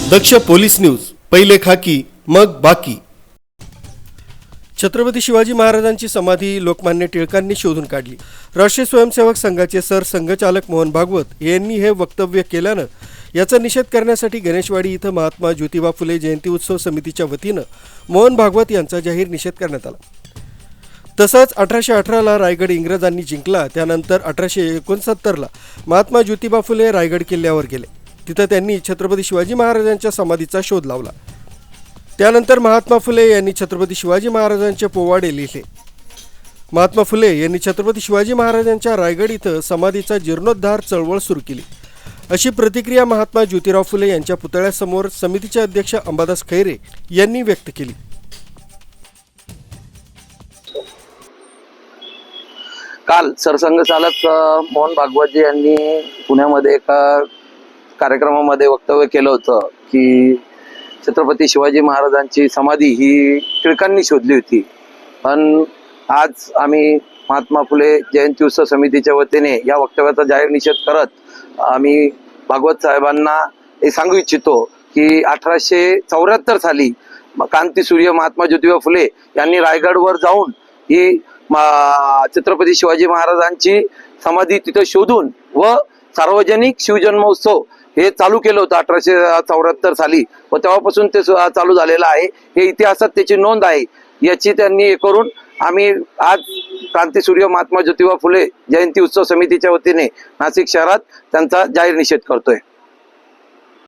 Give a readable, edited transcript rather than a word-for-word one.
दक्ष police news, पहिले खाकी मग बाकी। छत्रपती शिवाजी महाराजांची समाधी लोकमान्य टिळकांनी शोधून काढली। राष्ट्रीय स्वयंसेवक संघाचे सरसंघचालक मोहन भागवत यांनी हे वक्तव्य केल्यानं याचा निषेध करण्यासाठी गणेशवाडी इथं महात्मा ज्योतिबा फुले जयंती उत्सव समितीच्या वतीनं मोहन भागवत यांचा जाहीर निषेध करण्यात आला। तसंच 1818ला रायगड इंग्रजांनी जिंकला, त्यानंतर 1869ला महात्मा ज्योतिबा फुले रायगड किल्ल्यावर गेले। तिथं त्यांनी छत्रपती शिवाजी महाराजांच्या समाधीचा शोध लावला। त्यानंतर महात्मा फुले यांनी छत्रपती शिवाजी महाराजांचे पोवाडे लिहिले। महात्मा फुले यांनी छत्रपती शिवाजी महाराजांच्या रायगड इथं समाधीचा जीर्णोद्धार चळवळ सुरू केली, अशी प्रतिक्रिया महात्मा ज्योतिराव फुले यांच्या पुतळ्यासमोर समितीचे अध्यक्ष अंबादास खैरे यांनी व्यक्त केली। काल सरसंघचालक मोहन भागवत यांनी पुण्यामध्ये एका कार्यक्रमामध्ये वक्तव्य केलं होतं की छत्रपती शिवाजी महाराजांची समाधी ही टिळकांनी शोधली होती। पण आज आम्ही महात्मा फुले जयंती उत्सव समितीच्या वतीने या वक्तव्याचा जाहीर निषेध करत आम्ही भागवत साहेबांना हे सांगू इच्छितो की 1874 साली क्रांतीसूर्य महात्मा ज्योतिबा फुले यांनी रायगडवर जाऊन ही छत्रपती शिवाजी महाराजांची समाधी तिथे शोधून व सार्वजनिक शिवजन्मोत्सव हे चालू केलं होतं 1874 साली व तेव्हापासून ते चालू झालेलं आहे। हे इतिहासात त्याची नोंद आहे। याची त्यांनी हे करून आम्ही आज क्रांतीसूर्य महात्मा ज्योतिबा फुले जयंती उत्सव समितीच्या वतीने नाशिक शहरात त्यांचा जाहीर निषेध करतोय।